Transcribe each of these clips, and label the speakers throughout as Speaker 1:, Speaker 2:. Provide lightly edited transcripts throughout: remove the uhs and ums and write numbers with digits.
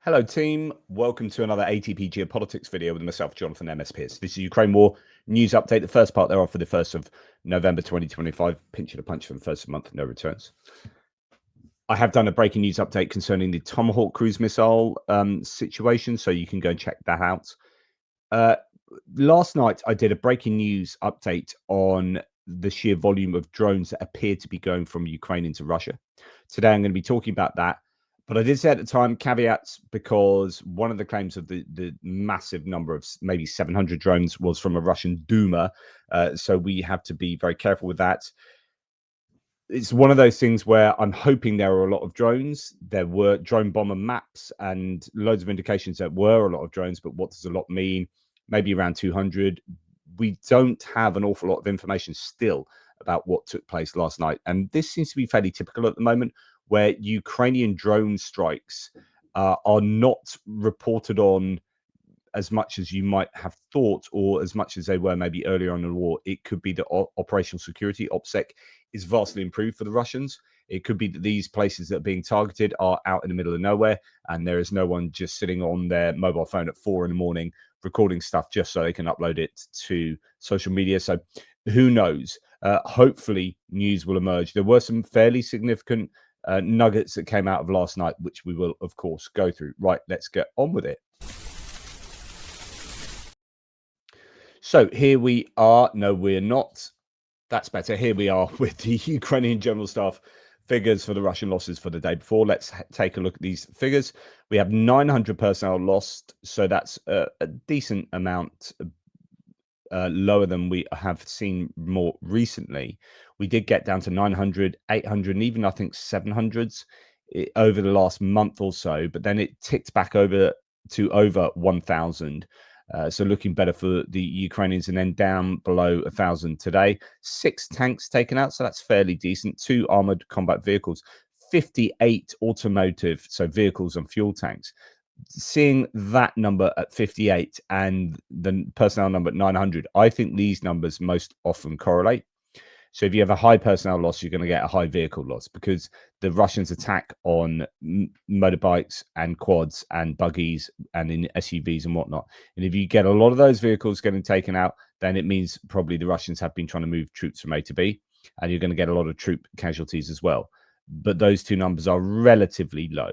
Speaker 1: Hello team, welcome to another ATP Geopolitics video with myself, Jonathan MS Pierce. This is Ukraine War News Update, the first part thereof for the 1st of November 2025. Pinching a punch for the first month, no returns. I have done a breaking news update concerning the Tomahawk cruise missile situation, so you can go and check that out. Last night, I did a breaking news update on the sheer volume of drones that appear to be going from Ukraine into Russia. Today, I'm going to be talking about that. But I did say at the time, caveats, because one of the claims of the massive number of maybe 700 drones was from a Russian Duma. So we have to be very careful with that. It's one of those things where I'm hoping there are a lot of drones. There were drone bomber maps and loads of indications that were a lot of drones. But what does a lot mean? Maybe around 200. We don't have an awful lot of information still about what took place last night. And this seems to be fairly typical at the moment, where Ukrainian drone strikes are not reported on as much as you might have thought, or as much as they were maybe earlier on in the war. It could be that operational security, OPSEC, is vastly improved for the Russians. It could be that these places that are being targeted are out in the middle of nowhere, and there is no one just sitting on their mobile phone at 4 in the morning recording stuff just so they can upload it to social media. So who knows? Hopefully news will emerge. There were some fairly significant nuggets that came out of last night, which we will, of course, go through. Right, let's get on with it. So here we are. No, we're not. That's better. Here we are with the Ukrainian General Staff figures for the Russian losses for the day before. Let's take a look at these figures. We have 900 personnel lost, so that's a decent amount lower than we have seen more recently. We did get down to 900, 800, and even I think 700s over the last month or so, but then it ticked back over to over 1,000. So looking better for the Ukrainians, and then down below 1,000 today. 6 tanks taken out, so that's fairly decent. 2 armored combat vehicles, 58 automotive, so vehicles and fuel tanks. Seeing that number at 58 and the personnel number at 900, I think these numbers most often correlate. So if you have a high personnel loss, you're going to get a high vehicle loss, because the Russians attack on motorbikes and quads and buggies and in SUVs and whatnot. And if you get a lot of those vehicles getting taken out, then it means probably the Russians have been trying to move troops from A to B, and you're going to get a lot of troop casualties as well. But those two numbers are relatively low.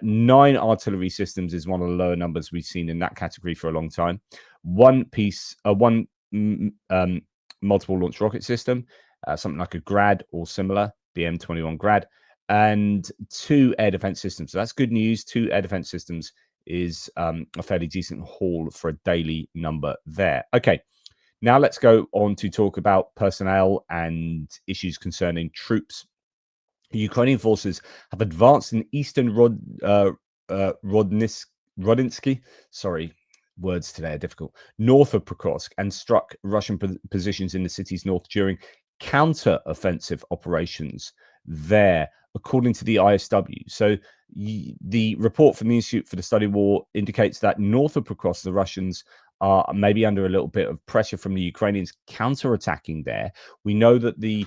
Speaker 1: 9 artillery systems is one of the lower numbers we've seen in that category for a long time. One multiple launch rocket system, something like a Grad or similar, BM-21 Grad, and 2 air defense systems. So that's good news. 2 air defense systems is a fairly decent haul for a daily number there. Okay, now let's go on to talk about personnel and issues concerning troops. Ukrainian forces have advanced in eastern Rodinsky, sorry, words today are difficult, north of Pokrovsk, and struck Russian positions in the city's north during counter-offensive operations there, according to the ISW. So the report from the Institute for the Study of War indicates that north of Pokrovsk, the Russians are maybe under a little bit of pressure from the Ukrainians counter-attacking there. We know that the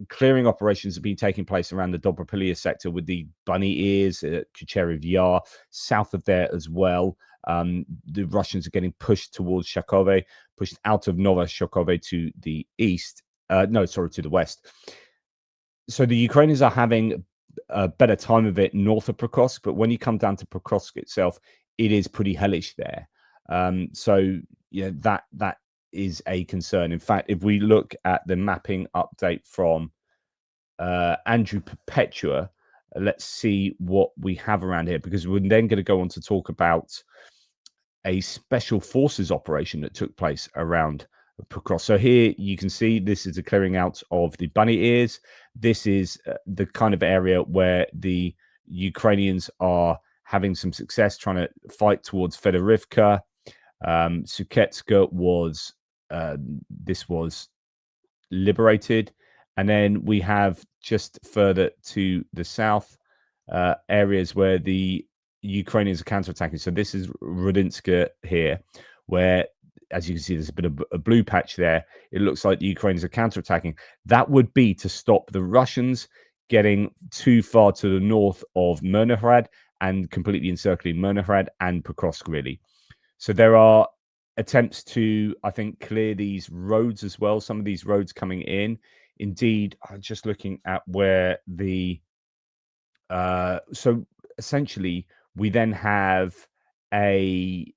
Speaker 1: clearing operations have been taking place around the Dobropilya sector with the Bunny Ears, Kucherev Yar, south of there as well. The Russians are getting pushed towards Shakove, pushed out of Nova Shakove to the east. To the west. So the Ukrainians are having a better time of it north of Pokrovsk, but when you come down to Pokrovsk itself, it is pretty hellish there. So yeah, that is a concern. In fact, if we look at the mapping update from Andrew Perpetua, let's see what we have around here, because we're then going to go on to talk about a special forces operation that took place around Pokrovsk. So here you can see this is a clearing out of the Bunny Ears. This is the kind of area where the Ukrainians are having some success trying to fight towards Fedorivka. Suketska was this was liberated, and then we have just further to the south areas where the Ukrainians are counterattacking. So this is Rudinska here, where, as you can see, there's a bit of a blue patch there. It looks like the Ukrainians are counterattacking. That would be to stop the Russians getting too far to the north of Myrnohrad and completely encircling Myrnograd and Pokrovsk, really. So there are attempts to, I think, clear these roads as well. Some of these roads coming in. Indeed, I'm just looking at where the so essentially we then have a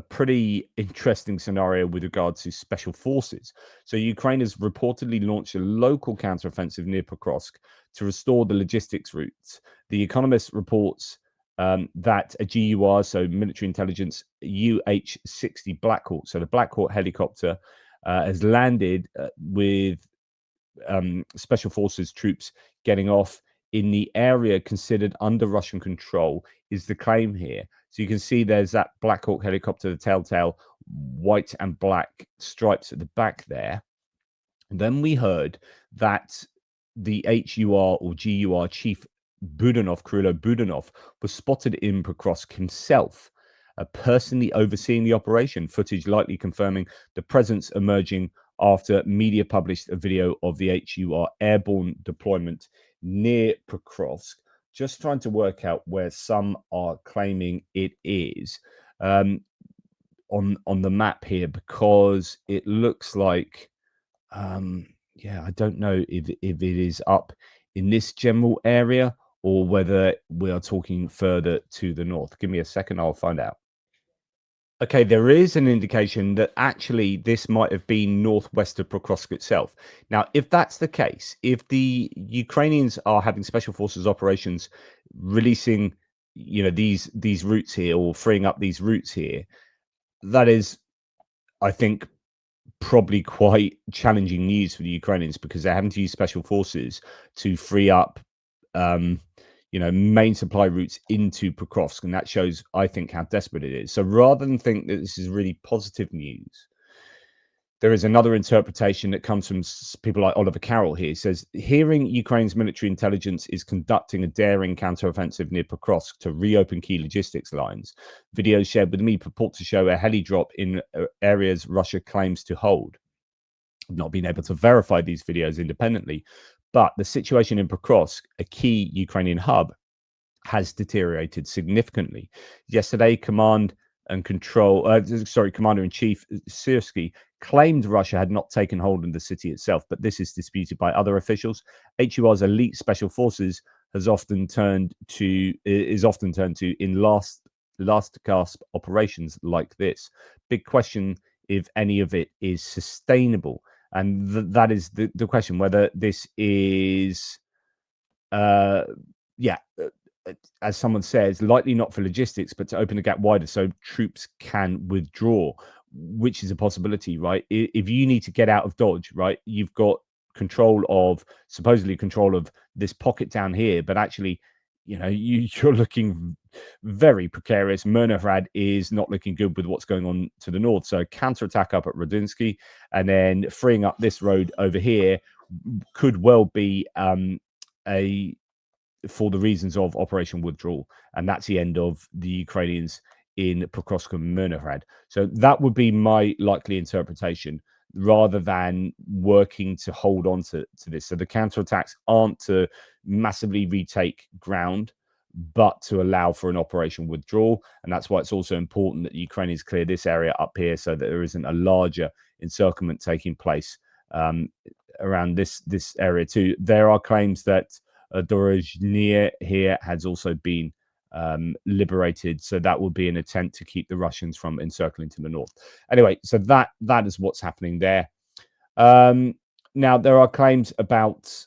Speaker 1: pretty interesting scenario with regard to special forces. So Ukraine has reportedly launched a local counteroffensive near Pokrovsk to restore the logistics routes. The Economist reports that a GUR, so military intelligence, UH-60 Blackhawk, so the Blackhawk helicopter, has landed with special forces troops getting off in the area considered under Russian control, is the claim here. So you can see there's that Black Hawk helicopter, the telltale white and black stripes at the back there. And then we heard that the HUR or GUR chief Budanov, Krylo Budanov, was spotted in Pokrovsk himself, personally overseeing the operation, footage likely confirming the presence emerging after media published a video of the HUR airborne deployment near Pokrovsk. Just trying to work out where some are claiming it is on the map here, because it looks like yeah, I don't know if it is up in this general area or whether we are talking further to the north. Give me a second, I'll find out. Okay, there is an indication that actually this might have been northwest of Pokrovsk itself. Now, if that's the case, if the Ukrainians are having special forces operations releasing, these routes here or freeing up these routes here, that is, I think, probably quite challenging news for the Ukrainians, because they're having to use special forces to free up main supply routes into Pokrovsk, and that shows, I think, how desperate it is. So rather than think that this is really positive news, there is another interpretation that comes from people like Oliver Carroll here. He says, hearing Ukraine's military intelligence is conducting a daring counteroffensive near Pokrovsk to reopen key logistics lines. Videos shared with me purport to show a heli drop in areas Russia claims to hold. I've not been able to verify these videos independently, but the situation in Pokrovsk, a key Ukrainian hub, has deteriorated significantly. Yesterday, Commander-in-Chief Syrsky claimed Russia had not taken hold of the city itself, but this is disputed by other officials. HUR's elite special forces is often turned to in last gasp operations like this. Big question if any of it is sustainable, and that is the question, whether this is as someone says, likely not for logistics, but to open the gap wider so troops can withdraw, which is a possibility, right? If you need to get out of Dodge, right, you've got supposedly control of this pocket down here, but actually, you're looking very precarious. Myrnograd is not looking good with what's going on to the north. So counterattack up at Rodinsky and then freeing up this road over here could well be for the reasons of Operation Withdrawal, and that's the end of the Ukrainians in Pokrovsk and Myrnograd. So that would be my likely interpretation, rather than working to hold on to this. So the counterattacks aren't to massively retake ground, but to allow for an Operation Withdrawal. And that's why it's also important that Ukrainians clear this area up here so that there isn't a larger encirclement taking place around this area too. There are claims that Dorozhny here has also been liberated, so that will be an attempt to keep the Russians from encircling to the north. Anyway, so that is what's happening there. Now there are claims about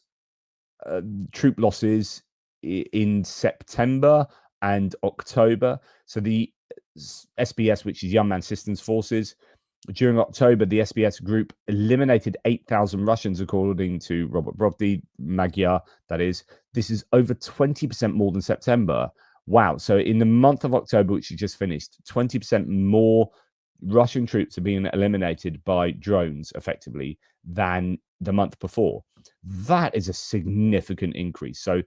Speaker 1: troop losses in September and October. So the SBS, which is Young Man Systems Forces, during October, the SBS group eliminated 8,000 Russians, according to Robert Brovdy, Magyar, that is. This is over 20% more than September. Wow. So in the month of October, which you just finished, 20% more Russian troops are being eliminated by drones, effectively, than the month before. That is a significant increase. So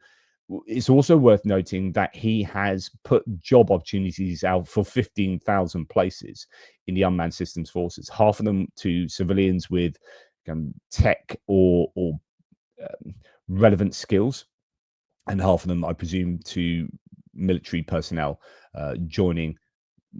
Speaker 1: it's also worth noting that he has put job opportunities out for 15,000 places in the unmanned systems forces, half of them to civilians with tech or relevant skills, and half of them, I presume, to military personnel joining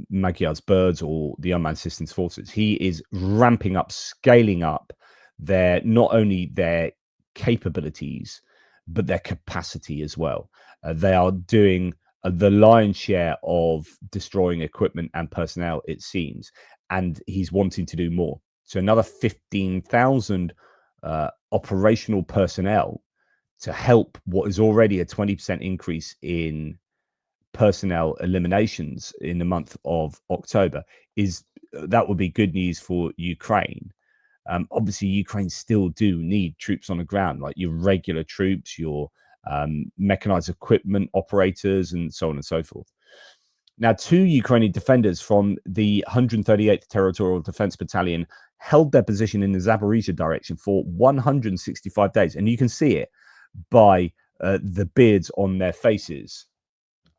Speaker 1: Magyar's birds or the unmanned systems forces. He is ramping up, scaling up not only their capabilities, but their capacity as well. They are doing the lion's share of destroying equipment and personnel, it seems, and he's wanting to do more. So another 15,000 operational personnel to help what is already a 20% increase in personnel eliminations in the month of October that would be good news for Ukraine. Obviously, Ukraine still do need troops on the ground, like your regular troops, your mechanized equipment operators, and so on and so forth. Now, 2 Ukrainian defenders from the 138th Territorial Defense Battalion held their position in the Zaporizhia direction for 165 days. And you can see it by the beards on their faces.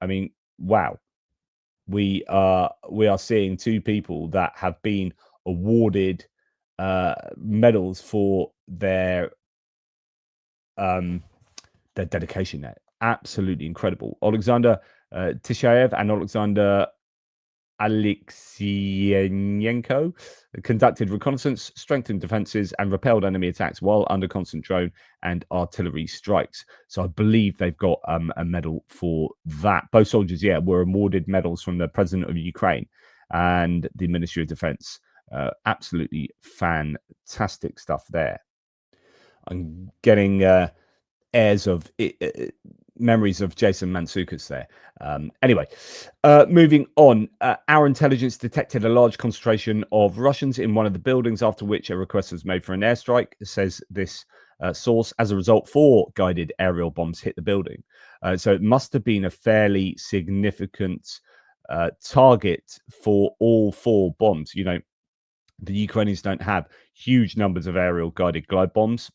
Speaker 1: I mean, wow. We are seeing 2 people that have been awarded medals for their dedication there. Absolutely incredible. Alexander Tishayev and Alexander Alexiyenko conducted reconnaissance, strengthened defenses, and repelled enemy attacks while under constant drone and artillery strikes. So I believe they've got a medal for that. Both soldiers, were awarded medals from the president of Ukraine and the Ministry of Defense. Absolutely fantastic stuff there. I'm getting airs of memories of Jason Mantzoukas there. Anyway, moving on, our intelligence detected a large concentration of Russians in one of the buildings, after which a request was made for an airstrike, says this source. As a result, 4 guided aerial bombs hit the building. So it must have been a fairly significant target for all 4 bombs. You know, the Ukrainians don't have huge numbers of aerial guided glide bombs,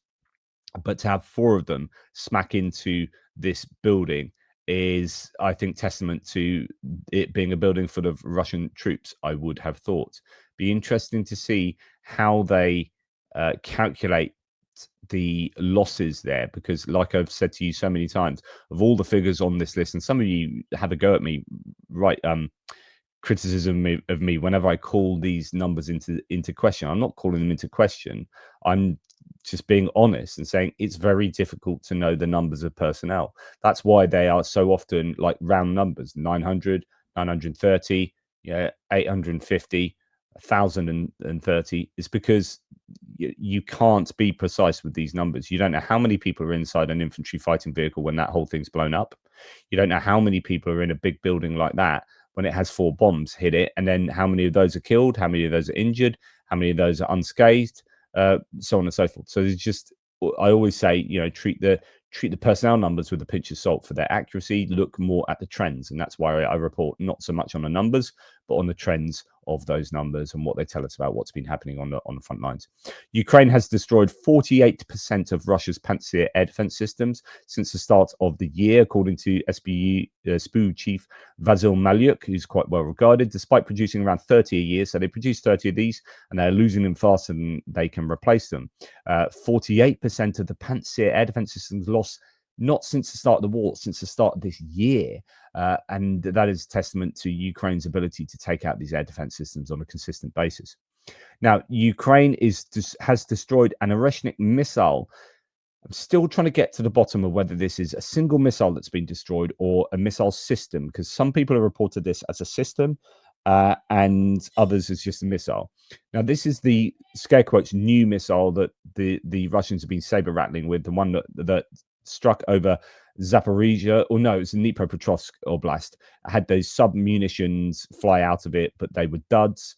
Speaker 1: but to have 4 of them smack into this building is, I think, testament to it being a building full of Russian troops, I would have thought. Be interesting to see how they calculate the losses there, because like I've said to you so many times, of all the figures on this list, and some of you have a go at me, right, criticism of me whenever I call these numbers into question. I'm not calling them into question. I'm just being honest and saying it's very difficult to know the numbers of personnel. That's why they are so often like round numbers: 900, 930, 850, 1030. It's because you can't be precise with these numbers. You don't know how many people are inside an infantry fighting vehicle when that whole thing's blown up. You don't know how many people are in a big building like that when it has 4 bombs hit it, and then how many of those are killed, how many of those are injured, how many of those are unscathed, so on and so forth. So it's just, I always say, treat the personnel numbers with a pinch of salt for their accuracy. Look more at the trends, and that's why I report not so much on the numbers, but on the trends of those numbers and what they tell us about what's been happening on the front lines. Ukraine has destroyed 48% of Russia's Pantsir air defense systems since the start of the year, according to SBU chief Vasil Malyuk, who's quite well regarded, despite producing around 30 a year. So they produce 30 of these, and they're losing them faster than they can replace them. 48% of the Pantsir air defense systems lost not since the start of the war, since the start of this year. And that is testament to Ukraine's ability to take out these air defense systems on a consistent basis. Now, Ukraine has destroyed an Oreshnik missile. I'm still trying to get to the bottom of whether this is a single missile that's been destroyed or a missile system, because some people have reported this as a system and others as just a missile. Now, this is the, scare quotes, new missile that the Russians have been saber rattling with, the one that struck over Zaporizhia, or no, it's Dnipropetrovsk Oblast. I had those sub-munitions fly out of it, but they were duds,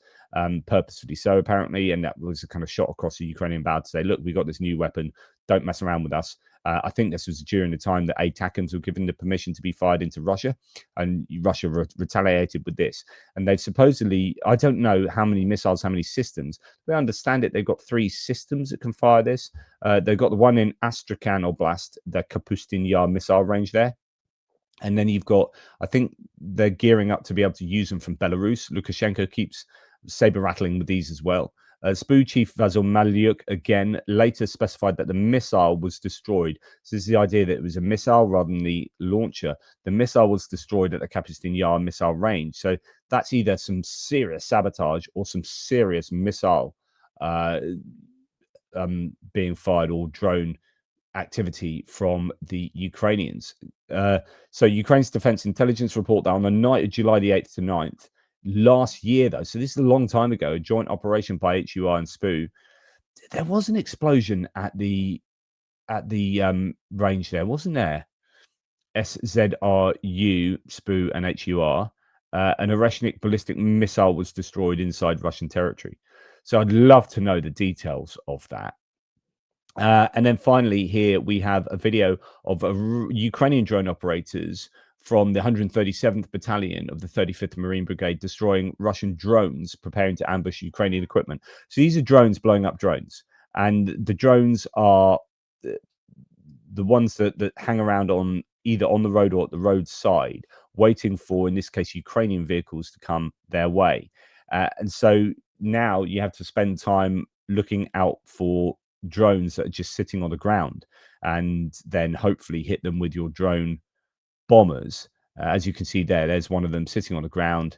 Speaker 1: purposefully so, apparently, and that was a kind of shot across the Ukrainian bow to say, look, we got this new weapon, don't mess around with us. I think this was during the time that ATACMs were given the permission to be fired into Russia, and Russia retaliated with this. And they've supposedly, I don't know how many missiles, how many systems. We understand it. They've got 3 systems that can fire this. They've got the one in Astrakhan Oblast, the Kapustin Yar missile range there. And then you've got, I think they're gearing up to be able to use them from Belarus. Lukashenko keeps saber rattling with these as well. SPU chief Vasil Malyuk again later specified that the missile was destroyed. So this is the idea that it was a missile rather than the launcher. The missile was destroyed at the Kapustin Yar missile range. So that's either some serious sabotage or some serious missile being fired or drone activity from the Ukrainians. So Ukraine's defense intelligence report that on the night of July the 8th to 9th, last year though, so this is a long time ago, a joint operation by HUR and SPU, there was an explosion at the range there, wasn't there? SZRU, SPU and HUR. An Oreshnik ballistic missile was destroyed inside Russian territory. So I'd love to know the details of that. And then finally, here we have a video of Ukrainian drone operators from the 137th Battalion of the 35th Marine Brigade destroying Russian drones preparing to ambush Ukrainian equipment. So these are drones blowing up drones. And the drones are the ones that hang around on either on the road or at the roadside, waiting for, in this case, Ukrainian vehicles to come their way. And so now you have to spend time looking out for drones that are just sitting on the ground and then hopefully hit them with your drone bombers. As you can see there's one of them sitting on the ground.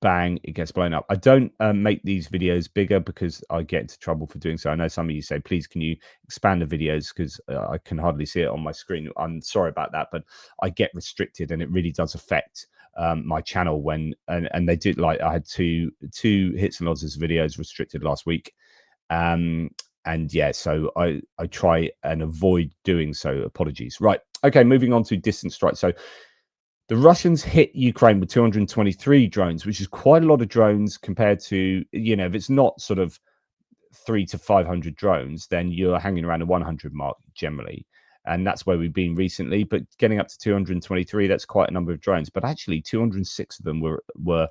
Speaker 1: Bang, it gets blown up. I don't make these videos bigger because I get into trouble for doing so. I know some of you say, please, can you expand the videos because I can hardly see it on my screen. I'm sorry about that, but I get restricted and it really does affect my channel when, and they did, like, I had two hits and losses videos restricted last week. And yeah, so I try and avoid doing so. Apologies. Right. Okay, moving on to distant strike. So the Russians hit Ukraine with 223 drones, which is quite a lot of drones compared to, you know, if it's not sort of 300 to 500 drones, then you're hanging around the 100 mark generally. And that's where we've been recently. But getting up to 223, that's quite a number of drones. But actually, 206 of them were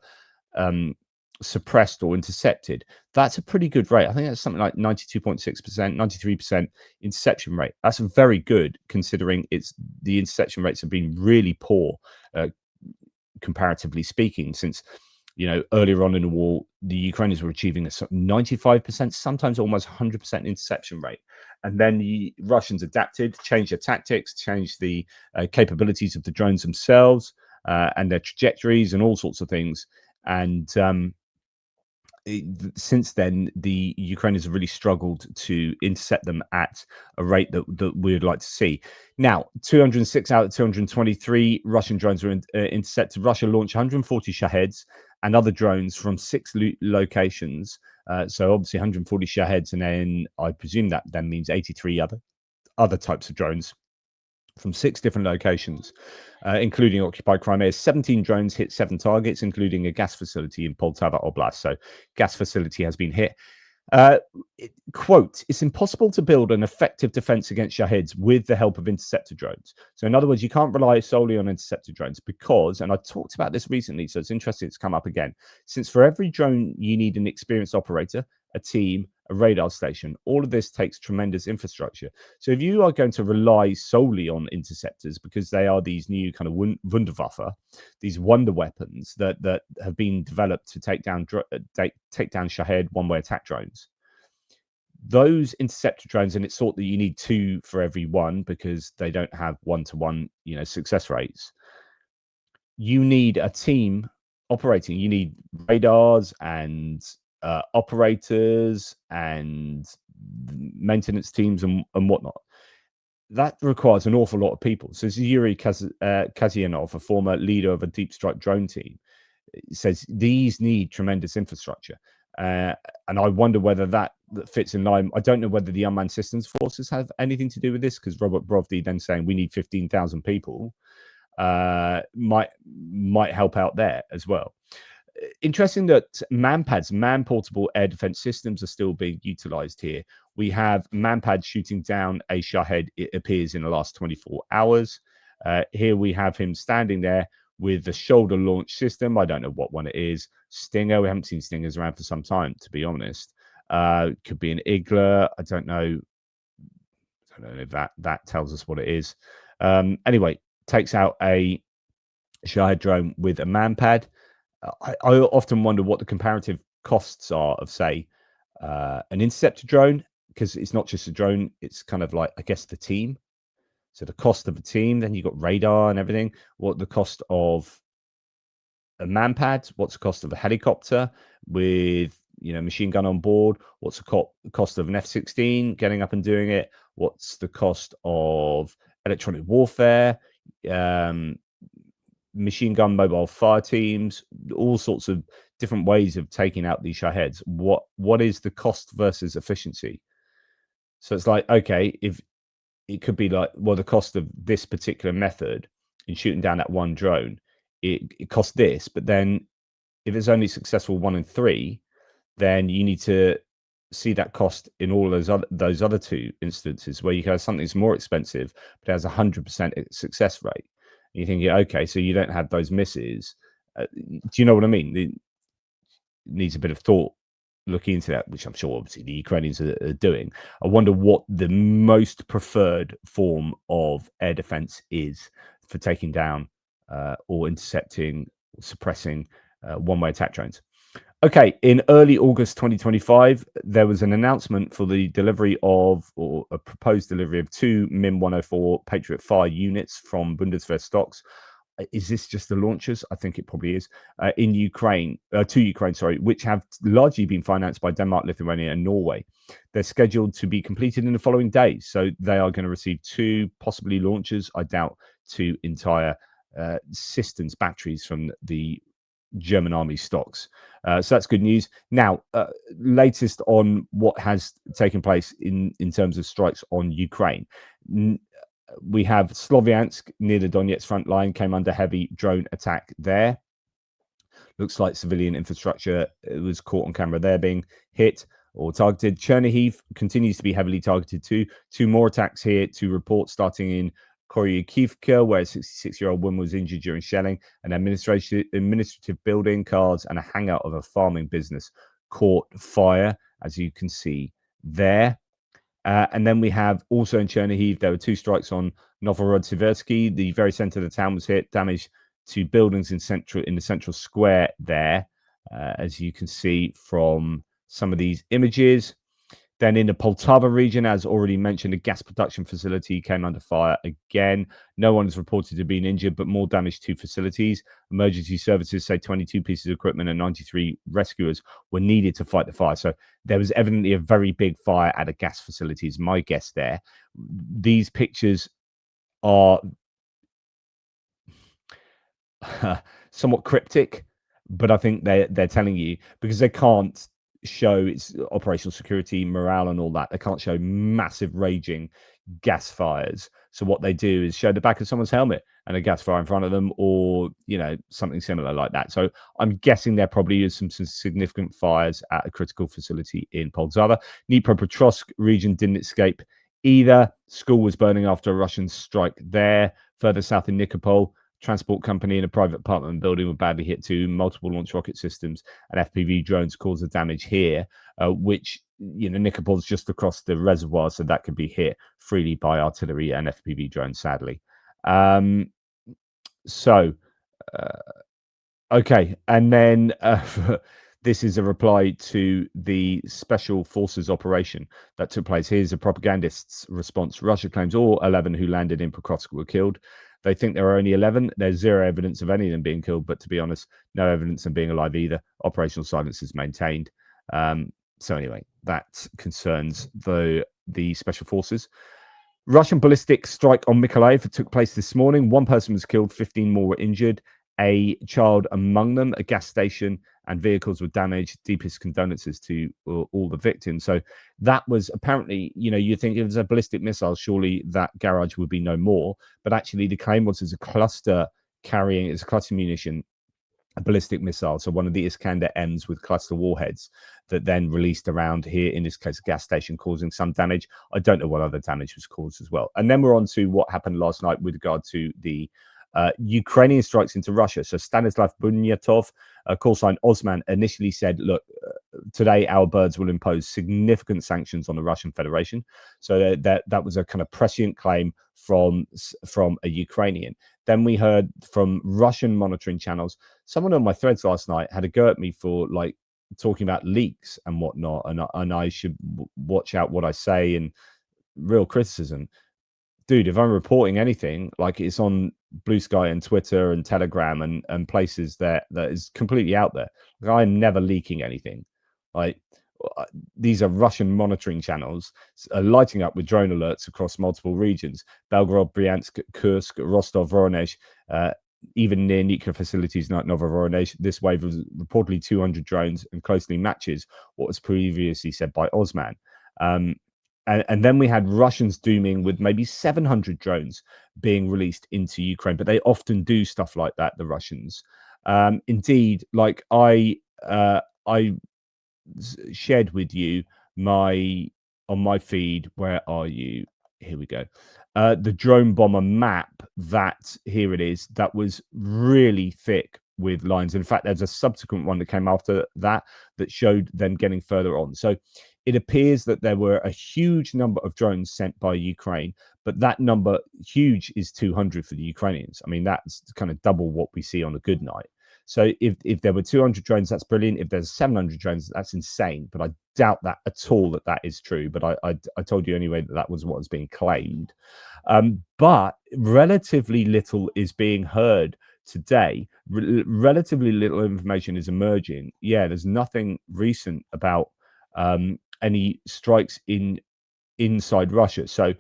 Speaker 1: suppressed or intercepted. That's a pretty good rate. I think that's something like 92.6%, 93% interception rate. That's very good considering the interception rates have been really poor, comparatively speaking, since, you know, earlier on in the war, the Ukrainians were achieving a 95%, sometimes almost 100% interception rate. And then the Russians adapted, changed their tactics, changed the capabilities of the drones themselves and their trajectories and all sorts of things. And since then, the Ukrainians have really struggled to intercept them at a rate that we would like to see. Now, 206 out of 223 Russian drones were intercepted. Russia launched 140 Shaheds and other drones from 6 locations. So obviously 140 Shaheds, and then I presume that then means 83 other types of drones from 6 different locations, including occupied Crimea. 17 drones hit 7 targets, including a gas facility in Poltava Oblast. So gas facility has been hit. Quote, it's impossible to build an effective defense against Shaheds with the help of interceptor drones. So in other words, you can't rely solely on interceptor drones because, and I talked about this recently, so it's interesting it's come up again, since for every drone you need an experienced operator, a team, a radar station. All of this takes tremendous infrastructure. So if you are going to rely solely on interceptors, because they are these new kind of Wunderwaffe, these wonder weapons that have been developed to take down Shahed one-way attack drones, those interceptor drones, and it's thought that you need 2 for every one because they don't have one-to-one, you know, success rates. You need a team operating. You need radars and operators and maintenance teams and whatnot. That requires an awful lot of people. So this is Yuri Kazyanov, a former leader of a deep strike drone team, says these need tremendous infrastructure. And I wonder whether that fits in line. I don't know whether the unmanned systems forces have anything to do with this, because Robert Brovdy then saying we need 15,000 people might help out there as well. Interesting that manpads, man-portable air defense systems, are still being utilized here. We have manpad shooting down a Shahed, it appears, in the last 24 hours. Here we have him standing there with the shoulder launch system. I don't know what one it is. Stinger. We haven't seen Stingers around for some time, to be honest. Could be an Igla. I don't know if that tells us what it is. Anyway, takes out a Shahed drone with a manpad. I often wonder what the comparative costs are of, say, an interceptor drone, because it's not just a drone, it's kind of like, I guess, the team. So the cost of a team, then you've got radar and everything. What the cost of a manpad? What's the cost of a helicopter with machine gun on board? What's the cost of an F-16 getting up and doing it? What's the cost of electronic warfare? Machine gun mobile fire teams, all sorts of different ways of taking out these Shaheeds. What is the cost versus efficiency? So it's like, okay, if it could be like, well, the cost of this particular method in shooting down that one drone, it costs this, but then if it's only successful 1 in 3, then you need to see that cost in all of those other 2 instances where you have something that's more expensive but has 100% success rate. And you're thinking, okay, so you don't have those misses. Do you know what I mean? It needs a bit of thought looking into that, which I'm sure obviously the Ukrainians are doing. I wonder what the most preferred form of air defense is for taking down or intercepting, suppressing one-way attack drones. Okay, in early August 2025, there was an announcement for the delivery of, or a proposed delivery of 2 MIM-104 Patriot Fire units from Bundeswehr stocks. Is this just the launchers? I think it probably is. In Ukraine, to Ukraine, sorry, which have largely been financed by Denmark, Lithuania, and Norway. They're scheduled to be completed in the following days. So they are going to receive 2 possibly launchers. I doubt 2 entire systems, batteries from the German army stocks. So that's good news. Now, latest on what has taken place in terms of strikes on Ukraine. We have Sloviansk near the Donetsk front line came under heavy drone attack there. Looks like civilian infrastructure was caught on camera there being hit or targeted. Chernihiv continues to be heavily targeted too. 2 more attacks here to report, starting in Koryakivka, where a 66-year-old woman was injured during shelling. An administrative building, cars, and a hangar of a farming business caught fire, as you can see there. And then we have also in Chernihiv, there were 2 strikes on Novhorod-Siversky. The very center of the town was hit, damage to buildings in the central square there, as you can see from some of these images. Then in the Poltava region, as already mentioned, a gas production facility came under fire again. No one is reported to have been injured, but more damage to facilities. Emergency services say 22 pieces of equipment and 93 rescuers were needed to fight the fire. So there was evidently a very big fire at a gas facility, is my guess there. These pictures are somewhat cryptic, but I think they're telling you, because they can't show its operational security, morale, and all that. They can't show massive raging gas fires. So what they do is show the back of someone's helmet and a gas fire in front of them, or something similar like that. So I'm guessing there probably is some significant fires at a critical facility in Poltava. Dnipropetrovsk region didn't escape either. School was burning after a Russian strike there. Further south in Nikopol, transport company and a private apartment building were badly hit too. Multiple launch rocket systems and FPV drones caused the damage here, which, Nikopol's just across the reservoir, so that could be hit freely by artillery and FPV drones, sadly. Okay, and then this is a reply to the Special Forces operation that took place. Here's a propagandist's response. Russia claims all 11 who landed in Pokrovsk were killed. They think there are only 11. There's 0 evidence of any of them being killed, but to be honest, no evidence of being alive either. Operational silence is maintained. So anyway, that concerns the Special Forces. Russian ballistic strike on Mykolaiv took place this morning. 1 person was killed, 15 more were injured. A child among them. A gas station and vehicles were damaged. Deepest condolences to all the victims. So that was apparently, you think if it was a ballistic missile, surely that garage would be no more. But actually, the claim was it's a cluster munition, a ballistic missile. So one of the Iskander M's with cluster warheads that then released around here, in this case, a gas station, causing some damage. I don't know what other damage was caused as well. And then we're on to what happened last night with regard to the Ukrainian strikes into Russia. So Stanislav Bunyatov, call sign Osman, initially said, look, today our birds will impose significant sanctions on the Russian Federation. So that was a kind of prescient claim from a Ukrainian. Then we heard from Russian monitoring channels. Someone on my threads last night had a go at me for like talking about leaks and whatnot, and I should watch out what I say, and real criticism. Dude, if I'm reporting anything, like, it's on Blue Sky and Twitter and Telegram and places that is completely out there. Like, I'm never leaking anything. Like, these are Russian monitoring channels lighting up with drone alerts across multiple regions: Belgorod, Bryansk, Kursk, Rostov, Voronezh, even near nuclear facilities like Novorossiysk. This wave was reportedly 200 drones and closely matches what was previously said by Osman. And then we had Russians dooming with maybe 700 drones being released into Ukraine, but they often do stuff like that, the Russians. Indeed, like I shared with you on my feed. Where are you? Here we go. The drone bomber map, that here it is, that was really thick with lines. In fact, there's a subsequent one that came after that showed them getting further on. So it appears that there were a huge number of drones sent by Ukraine, but that number, huge, is 200 for the Ukrainians. I mean, that's kind of double what we see on a good night. So if there were 200 drones, that's brilliant. If there's 700 drones, that's insane. But I doubt that at all that is true. But I told you anyway that was what was being claimed. But relatively little is being heard today. Relatively little information is emerging. Yeah, there's nothing recent about any strikes inside Russia. So,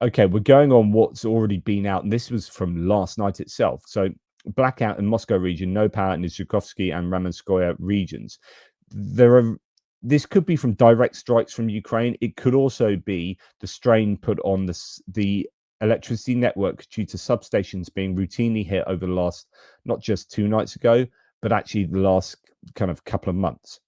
Speaker 1: okay, we're going on what's already been out, and this was from last night itself. So, blackout in Moscow region, no power in the Zhukovsky and Ramenskoye regions. This could be from direct strikes from Ukraine. It could also be the strain put on the electricity network due to substations being routinely hit over the last, not just 2 nights ago, but actually the last kind of couple of months.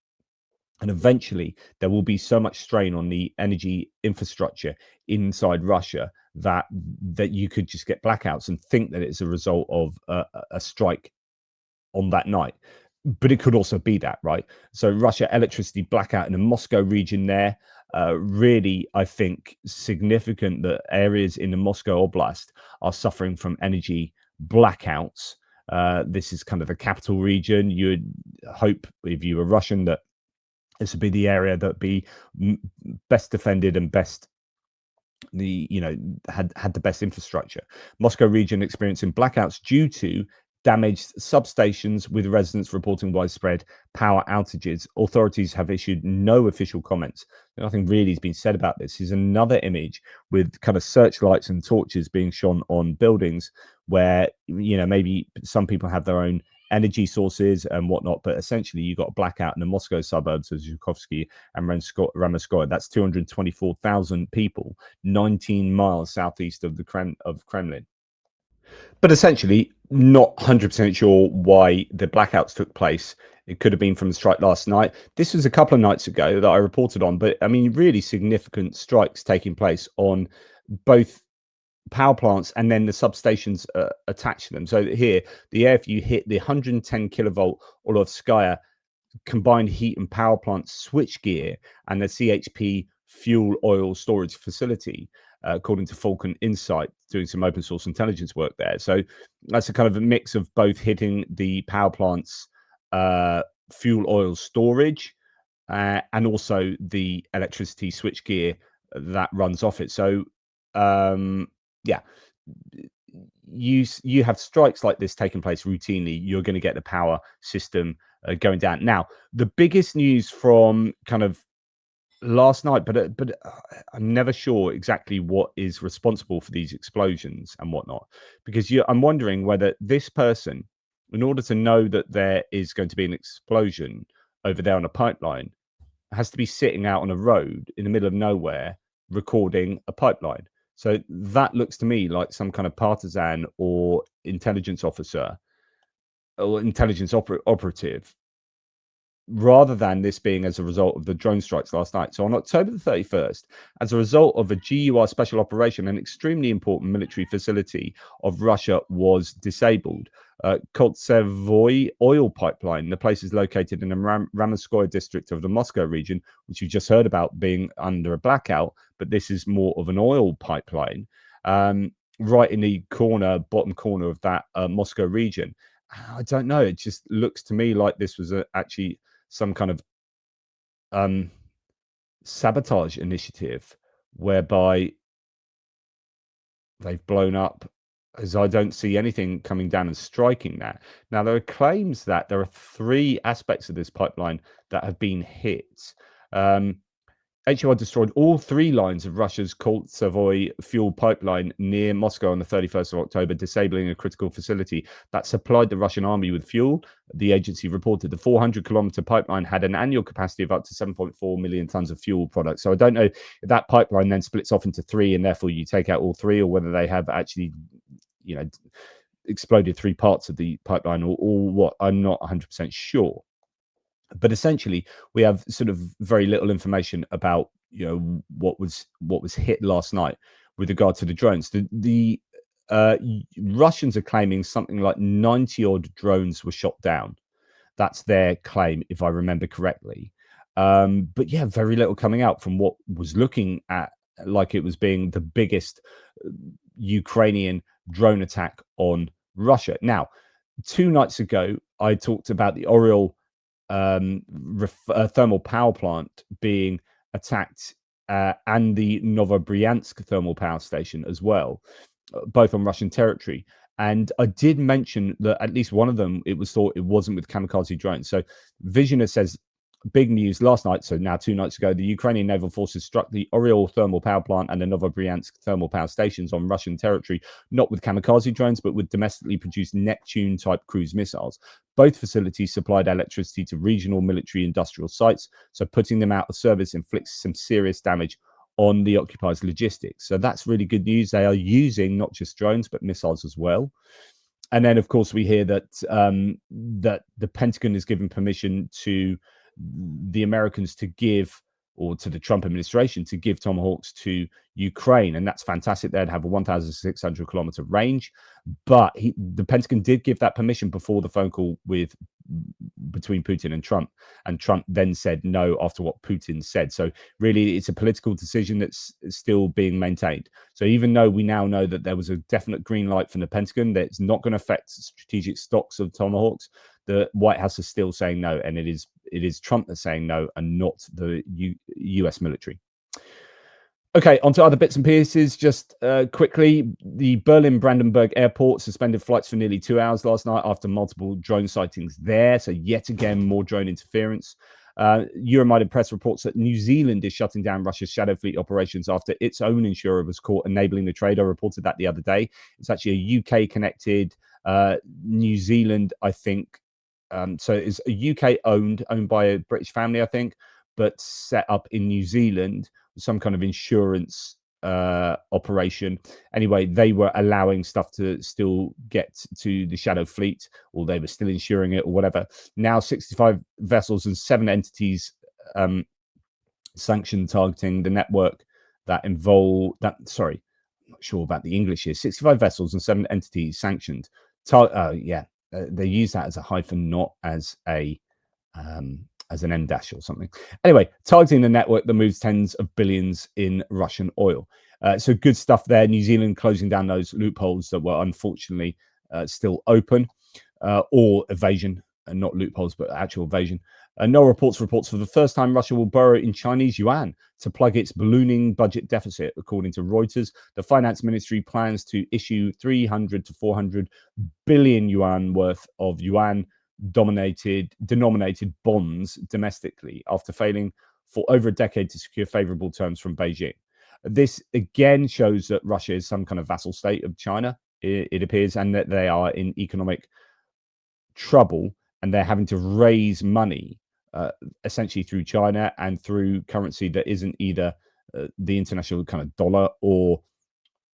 Speaker 1: And eventually there will be so much strain on the energy infrastructure inside Russia that you could just get blackouts and think that it's a result of a strike on that night. But it could also be that, right? So Russia electricity blackout in the Moscow region there. Really, I think, significant that areas in the Moscow Oblast are suffering from energy blackouts. This is kind of the capital region. You would hope, if you were Russian, that this would be the area that be best defended and best had the best infrastructure. Moscow region experiencing blackouts due to damaged substations, with residents reporting widespread power outages. Authorities have issued no official comments. Nothing really has been said about this. Is another image with kind of searchlights and torches being shone on buildings where maybe some people have their own energy sources and whatnot, but essentially you got a blackout in the Moscow suburbs of Zhukovsky and Ramenskoye. That's 224,000 people, 19 miles southeast of the Kremlin. But essentially, not 100% sure why the blackouts took place. It could have been from the strike last night. This was a couple of nights ago that I reported on, but I mean, really significant strikes taking place on both power plants and then the substations attached to them. So here, the AFU hit the 110 kilovolt Orlovskaya combined heat and power plant switchgear and the CHP fuel oil storage facility, according to Falcon Insight, doing some open source intelligence work there. So that's a kind of a mix of both hitting the power plant's fuel oil storage and also the electricity switchgear that runs off it. So yeah, you have strikes like this taking place routinely, you're going to get the power system going down. Now, the biggest news from kind of last night, but I'm never sure exactly what is responsible for these explosions and whatnot, because I'm wondering whether this person, in order to know that there is going to be an explosion over there on a pipeline, has to be sitting out on a road in the middle of nowhere recording a pipeline. So that looks to me like some kind of partisan or intelligence officer or intelligence operative, rather than this being as a result of the drone strikes last night. So on October the 31st, as a result of a GUR special operation, an extremely important military facility of Russia was disabled. Koltsevoy oil pipeline. The place is located in the Ramenskoye district of the Moscow region, which you just heard about being under a blackout, but this is more of an oil pipeline, right in the bottom corner of that Moscow region. I don't know. It just looks to me like this was actually some kind of sabotage initiative whereby they've blown up, as I don't see anything coming down and striking that. Now, there are claims that there are 3 aspects of this pipeline that have been hit. HUR destroyed all 3 lines of Russia's Kolt-Savoy fuel pipeline near Moscow on the 31st of October, disabling a critical facility that supplied the Russian army with fuel. The agency reported the 400-kilometer pipeline had an annual capacity of up to 7.4 million tons of fuel products. So I don't know if that pipeline then splits off into 3 and therefore you take out all 3, or whether they have actually, exploded 3 parts of the pipeline or what. I'm not 100% sure. But essentially, we have sort of very little information about what was hit last night with regard to the drones. The Russians are claiming something like 90 odd drones were shot down. That's their claim, if I remember correctly. But yeah, very little coming out from what was looking at like it was being the biggest Ukrainian drone attack on Russia. Now, 2 nights ago, I talked about the Oriole thermal power plant being attacked, and the Novobryansk thermal power station as well, both on Russian territory. And I did mention that at least one of them, it was thought it wasn't with kamikaze drones. So Visioner says, big news last night, so now 2 nights ago, the Ukrainian naval forces struck the Oriole thermal power plant and the Novobryansk thermal power stations on Russian territory, not with kamikaze drones, but with domestically produced Neptune-type cruise missiles. Both facilities supplied electricity to regional military industrial sites, so putting them out of service inflicts some serious damage on the occupiers' logistics. So that's really good news. They are using not just drones, but missiles as well. And then, of course, we hear that that the Pentagon is given permission to the Americans to give, or to the Trump administration to give, Tomahawks to Ukraine, and that's fantastic. They'd have a 1,600 kilometer range, but the Pentagon did give that permission before the phone call between Putin and Trump then said no after what Putin said. So really, it's a political decision that's still being maintained. So even though we now know that there was a definite green light from the Pentagon that it's not going to affect strategic stocks of Tomahawks, the White House is still saying no, and it is Trump that's saying no, and not the US military. Okay, on to other bits and pieces. Just quickly, the Berlin-Brandenburg airport suspended flights for nearly 2 hours last night after multiple drone sightings there. So yet again, more drone interference. Euromonitor Press reports that New Zealand is shutting down Russia's shadow fleet operations after its own insurer was caught enabling the trade. I reported that the other day. It's actually a UK-connected New Zealand, I think. So it's a UK owned by a British family, I think, but set up in New Zealand, some kind of insurance operation. Anyway, they were allowing stuff to still get to the shadow fleet, or they were still insuring it or whatever. Now 65 vessels and 7 entities sanctioned, targeting the network that involve that. Sorry, I'm not sure about the English here. 65 vessels and 7 entities sanctioned. They use that as a hyphen, not as an M dash or something. Anyway, targeting the network that moves tens of billions in Russian oil. So good stuff there. New Zealand closing down those loopholes that were unfortunately still open, or evasion, and not loopholes, but actual evasion. No reports for the first time Russia will borrow in Chinese yuan to plug its ballooning budget deficit, according to Reuters. The finance ministry plans to issue 300 to 400 billion yuan worth of denominated bonds domestically after failing for over a decade to secure favorable terms from Beijing. This again shows that Russia is some kind of vassal state of China, it appears, and that they are in economic trouble and they're having to raise money essentially through China and through currency that isn't either the international kind of dollar or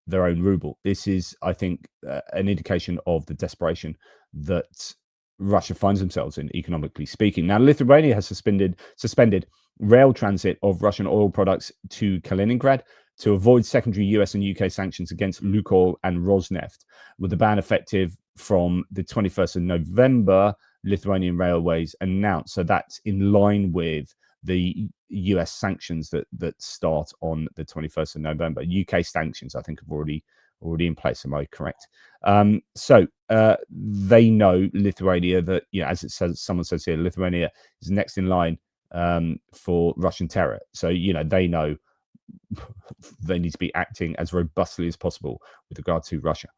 Speaker 1: their own ruble. This is, I think, an indication of the desperation that Russia finds themselves in, economically speaking. Now, Lithuania has suspended rail transit of Russian oil products to Kaliningrad to avoid secondary US and UK sanctions against Lukoil and Rosneft, with the ban effective from the 21st of November, Lithuanian Railways announced. So that's in line with the US sanctions that start on the 21st of November. UK sanctions, I think, have already in place. Am I correct? So they know, Lithuania, that, as it says, someone says here, Lithuania is next in line for Russian terror. So, you know, they know they need to be acting as robustly as possible with regard to Russia.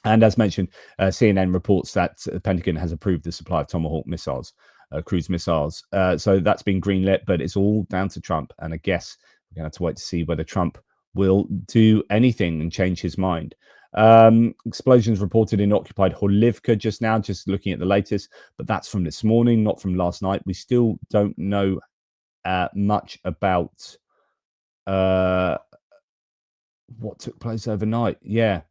Speaker 1: And as mentioned, CNN reports that the Pentagon has approved the supply of Tomahawk missiles, cruise missiles. So that's been greenlit, but it's all down to Trump. And I guess we're going to have to wait to see whether Trump will do anything and change his mind. Explosions reported in occupied Horlivka just now, just looking at the latest, but that's from this morning, not from last night. We still don't know much about what took place overnight. Yeah.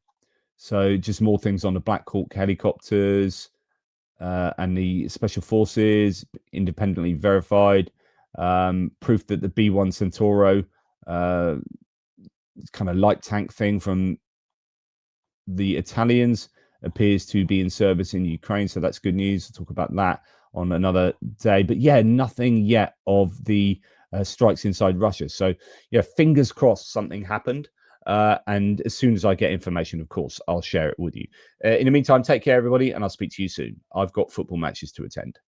Speaker 1: So just more things on the Black Hawk helicopters and the special forces, independently verified. Proof that the B-1 Centauro kind of light tank thing from the Italians appears to be in service in Ukraine. So that's good news. We'll talk about that on another day. But yeah, nothing yet of the strikes inside Russia. So yeah, fingers crossed something happened. And as soon as I get information, of course, I'll share it with you. In the meantime, take care, everybody, and I'll speak to you soon. I've got football matches to attend.